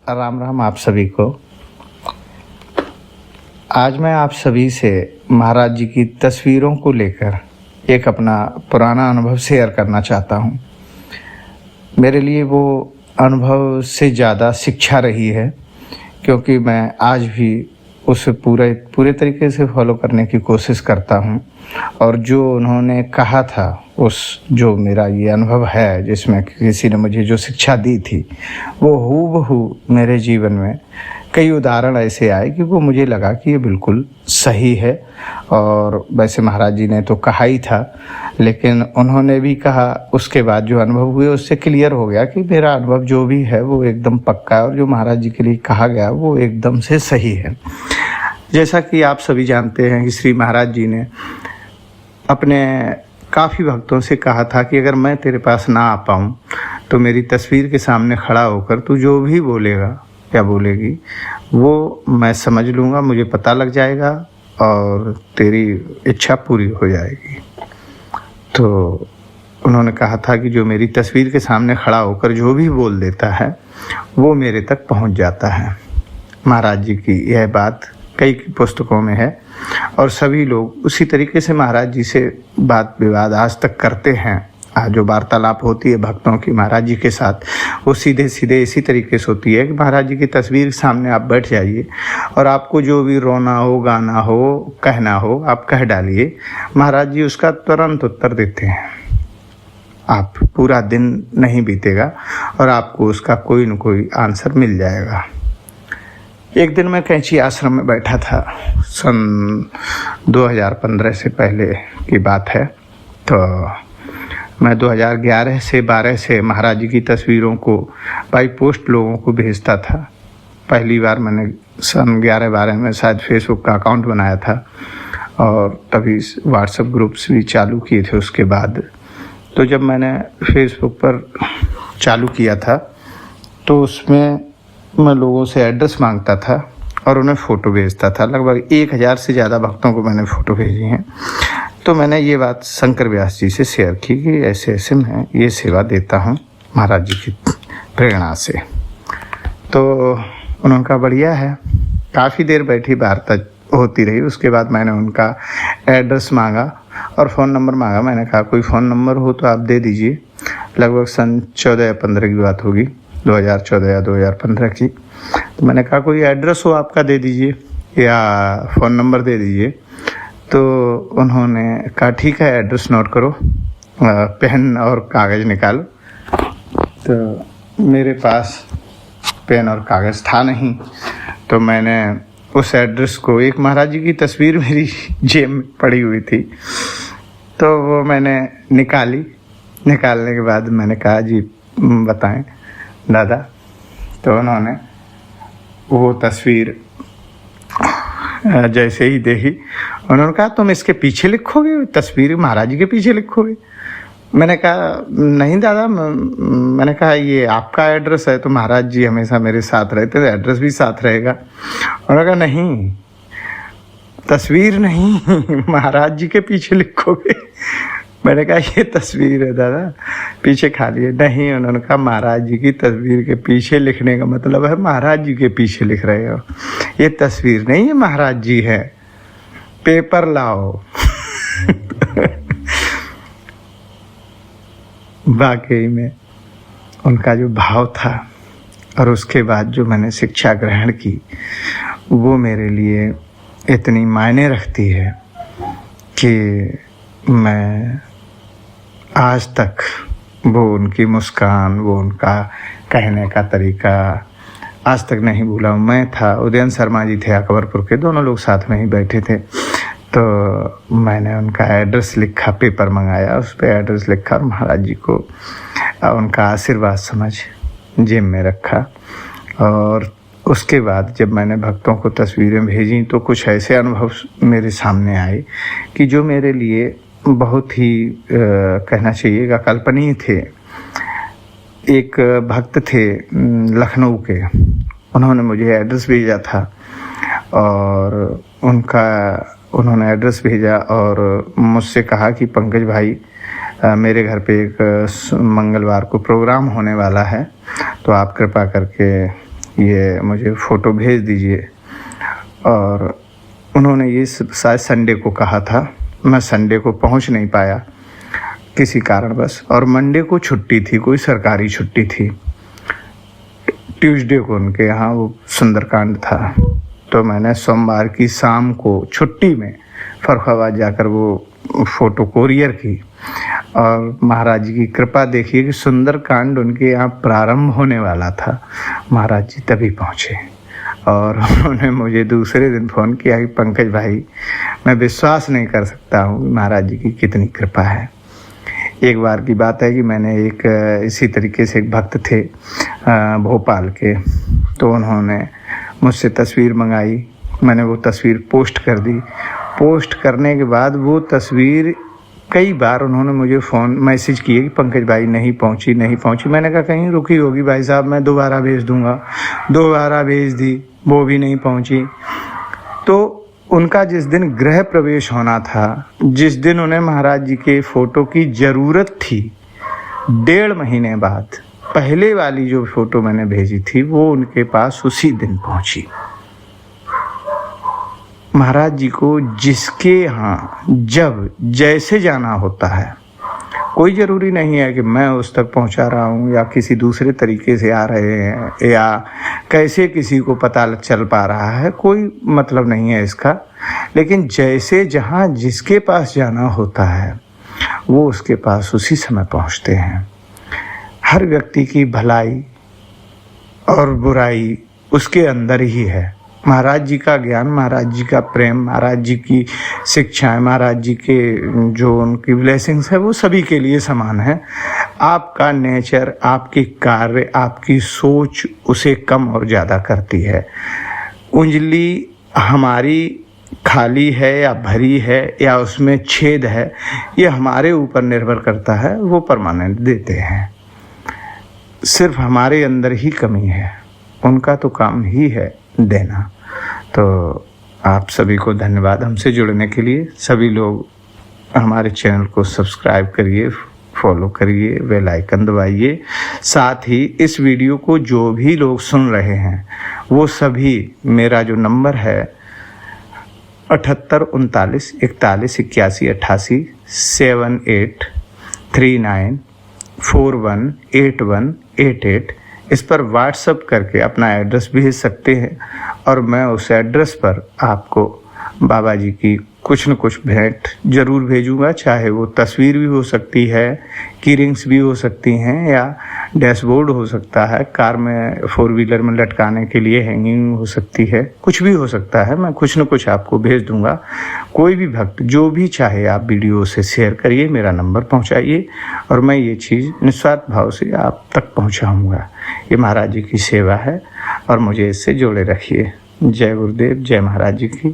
राम राम आप सभी को। आज मैं आप सभी से महाराज जी की तस्वीरों को लेकर एक अपना पुराना अनुभव शेयर करना चाहता हूँ। मेरे लिए वो अनुभव से ज़्यादा शिक्षा रही है, क्योंकि मैं आज भी उसे पूरे तरीके से फॉलो करने की कोशिश करता हूँ। और जो उन्होंने कहा था, जो मेरा ये अनुभव है जिसमें किसी ने मुझे जो शिक्षा दी थी, वो हूबहू मेरे जीवन में कई उदाहरण ऐसे आए कि वो मुझे लगा कि ये बिल्कुल सही है। और वैसे महाराज जी ने तो कहा ही था, लेकिन उन्होंने भी कहा, उसके बाद जो अनुभव हुए उससे क्लियर हो गया कि मेरा अनुभव जो भी है वो एकदम पक्का है और जो महाराज जी के लिए कहा गया वो एकदम से सही है। जैसा कि आप सभी जानते हैं कि श्री महाराज जी ने अपने काफ़ी भक्तों से कहा था कि अगर मैं तेरे पास ना आ पाऊँ तो मेरी तस्वीर के सामने खड़ा होकर तू जो भी बोलेगा या बोलेगी वो मैं समझ लूँगा, मुझे पता लग जाएगा और तेरी इच्छा पूरी हो जाएगी। तो उन्होंने कहा था कि जो मेरी तस्वीर के सामने खड़ा होकर जो भी बोल देता है वो मेरे तक पहुंच जाता है। महाराज जी की यह बात कई पुस्तकों में है और सभी लोग उसी तरीके से महाराज जी से बात विवाद आज तक करते हैं। जो वार्तालाप होती है भक्तों की महाराज जी के साथ, वो सीधे सीधे इसी तरीके से होती है कि महाराज जी की तस्वीर के सामने आप बैठ जाइए और आपको जो भी रोना हो, गाना हो, कहना हो, आप कह डालिए, महाराज जी उसका तुरंत उत्तर देते हैं। आप पूरा दिन नहीं बीतेगा और आपको उसका कोई न कोई आंसर मिल जाएगा। एक दिन मैं कैंची आश्रम में बैठा था, सन 2015 से पहले की बात है। तो मैं 2011 से 12 से महाराज जी की तस्वीरों को बाई पोस्ट लोगों को भेजता था। पहली बार मैंने सन 11-12 में शायद फेसबुक का अकाउंट बनाया था और तभी व्हाट्सएप ग्रुप्स भी चालू किए थे उसके बाद। तो जब मैंने फेसबुक पर चालू किया था तो उसमें मैं लोगों से एड्रेस मांगता था और उन्हें फ़ोटो भेजता था। लगभग 1000 से ज़्यादा भक्तों को मैंने फ़ोटो भेजी हैं। तो मैंने ये बात शंकर व्यास जी से शेयर की कि ऐसे ऐसे मैं ये सेवा देता हूँ महाराज जी की प्रेरणा से। तो उन्होंने कहा बढ़िया है। काफ़ी देर बैठी वार्ता होती रही। उसके बाद मैंने उनका एड्रेस मांगा और फ़ोन नंबर मांगा। मैंने कहा कोई फ़ोन नंबर हो तो आप दे दीजिए। लगभग सन 14 या 15 की बात होगी, 2014 या 2015 की। तो मैंने कहा कोई एड्रेस हो आपका दे दीजिए या फ़ोन नंबर दे दीजिए। तो उन्होंने कहा ठीक है, एड्रेस नोट करो, पेन और कागज़ निकालो। तो मेरे पास पेन और कागज़ था नहीं, तो मैंने उस एड्रेस को, एक महाराज जी की तस्वीर मेरी जेब में पड़ी हुई थी, तो वो मैंने निकालने के बाद मैंने कहा जी बताएं दादा। तो उन्होंने वो तस्वीर जैसे ही देखी, उन्होंने कहा तुम इसके पीछे लिखोगे, तस्वीर महाराज जी के पीछे लिखोगे? मैंने कहा नहीं दादा, मैंने कहा ये आपका एड्रेस है तो महाराज जी हमेशा मेरे साथ रहते तो एड्रेस भी साथ रहेगा। उन्होंने कहा नहीं, तस्वीर नहीं, महाराज जी के पीछे लिखोगे। मैंने कहा ये तस्वीर है दादा, पीछे खाली है। नहीं, उन्होंने कहा महाराज जी की तस्वीर के पीछे लिखने का मतलब है महाराज जी के पीछे लिख रहे हो, ये तस्वीर नहीं है, महाराज जी है, पेपर लाओ। वाकई में उनका जो भाव था और उसके बाद जो मैंने शिक्षा ग्रहण की वो मेरे लिए इतनी मायने रखती है कि मैं आज तक वो उनकी मुस्कान, वो उनका कहने का तरीका आज तक नहीं भूला हूँ। मैं था, उदयन शर्मा जी थे अकबरपुर के, दोनों लोग साथ में ही बैठे थे। तो मैंने उनका एड्रेस लिखा, पेपर मंगाया, उस पर एड्रेस लिखा और महाराज जी को उनका आशीर्वाद समझ जेब में रखा। और उसके बाद जब मैंने भक्तों को तस्वीरें भेजी तो कुछ ऐसे अनुभव मेरे सामने आए कि जो मेरे लिए बहुत ही कहना चाहिए अकल्पनीय थे। एक भक्त थे लखनऊ के, उन्होंने मुझे एड्रेस भेजा था और उन्होंने एड्रेस भेजा और मुझसे कहा कि पंकज भाई मेरे घर पे एक मंगलवार को प्रोग्राम होने वाला है, तो आप कृपा करके ये मुझे फ़ोटो भेज दीजिए। और उन्होंने ये शायद संडे को कहा था, मैं संडे को पहुंच नहीं पाया किसी कारणवश, और मंडे को छुट्टी थी, कोई सरकारी छुट्टी थी। ट्यूसडे को उनके यहाँ वो सुंदरकांड था, तो मैंने सोमवार की शाम को छुट्टी में फरुखाबाद जाकर वो फ़ोटो कोरियर की। और महाराज जी की कृपा देखिए कि सुंदरकांड उनके यहाँ प्रारंभ होने वाला था, महाराज जी तभी पहुँचे। और उन्होंने मुझे दूसरे दिन फ़ोन किया कि पंकज भाई, मैं विश्वास नहीं कर सकता हूँ महाराज जी की कितनी कृपा है। एक बार की बात है कि मैंने एक इसी तरीके से एक भक्त थे भोपाल के, तो उन्होंने मुझसे तस्वीर मंगाई, मैंने वो तस्वीर पोस्ट कर दी। पोस्ट करने के बाद वो तस्वीर कई बार उन्होंने मुझे फ़ोन मैसेज किए कि पंकज भाई नहीं पहुंची। मैंने कहा कहीं रुकी होगी भाई साहब, मैं दोबारा भेज दूंगा। दोबारा भेज दी, वो भी नहीं पहुंची। तो उनका जिस दिन गृह प्रवेश होना था, जिस दिन उन्हें महाराज जी के फ़ोटो की ज़रूरत थी, 1.5 महीने बाद पहले वाली जो फ़ोटो मैंने भेजी थी वो उनके पास उसी दिन पहुंची। महाराज जी को जिसके यहाँ जब जैसे जाना होता है, कोई ज़रूरी नहीं है कि मैं उस तक पहुंचा रहा हूँ या किसी दूसरे तरीके से आ रहे हैं या कैसे किसी को पता चल पा रहा है, कोई मतलब नहीं है इसका। लेकिन जैसे जहाँ जिसके पास जाना होता है वो उसके पास उसी समय पहुँचते हैं। हर व्यक्ति की भलाई और बुराई उसके अंदर ही है। महाराज जी का ज्ञान, महाराज जी का प्रेम, महाराज जी की शिक्षाएं, महाराज जी के जो उनकी ब्लेसिंग्स है वो सभी के लिए समान है। आपका नेचर, आपकी कार्य, आपकी सोच उसे कम और ज़्यादा करती है। उंगली हमारी खाली है या भरी है या उसमें छेद है, ये हमारे ऊपर निर्भर करता है, वो परमानेंट देते हैं। सिर्फ हमारे अंदर ही कमी है, उनका तो काम ही है देना। तो आप सभी को धन्यवाद हमसे जुड़ने के लिए। सभी लोग हमारे चैनल को सब्सक्राइब करिए, फॉलो करिए, बेल आइकन दबाइए। साथ ही इस वीडियो को जो भी लोग सुन रहे हैं वो सभी, मेरा जो नंबर है 78 39 41 81 88 78 39 41 81 88, इस पर व्हाट्सएप करके अपना एड्रेस भेज सकते हैं और मैं उस एड्रेस पर आपको बाबा जी की कुछ न कुछ भेंट ज़रूर भेजूंगा। चाहे वो तस्वीर भी हो सकती है, की रिंग्स भी हो सकती हैं, या डैशबोर्ड हो सकता है, कार में 4 व्हीलर में लटकाने के लिए हैंगिंग हो सकती है, कुछ भी हो सकता है। मैं कुछ न कुछ आपको भेज दूंगा। कोई भी भक्त जो भी चाहे आप वीडियो से शेयर करिए, मेरा नंबर पहुंचाइए और मैं ये चीज़ निस्वार्थ भाव से आप तक पहुंचाऊंगा। ये महाराज जी की सेवा है और मुझे इससे जोड़े रखिए। जय गुरुदेव, जय महाराज जी की।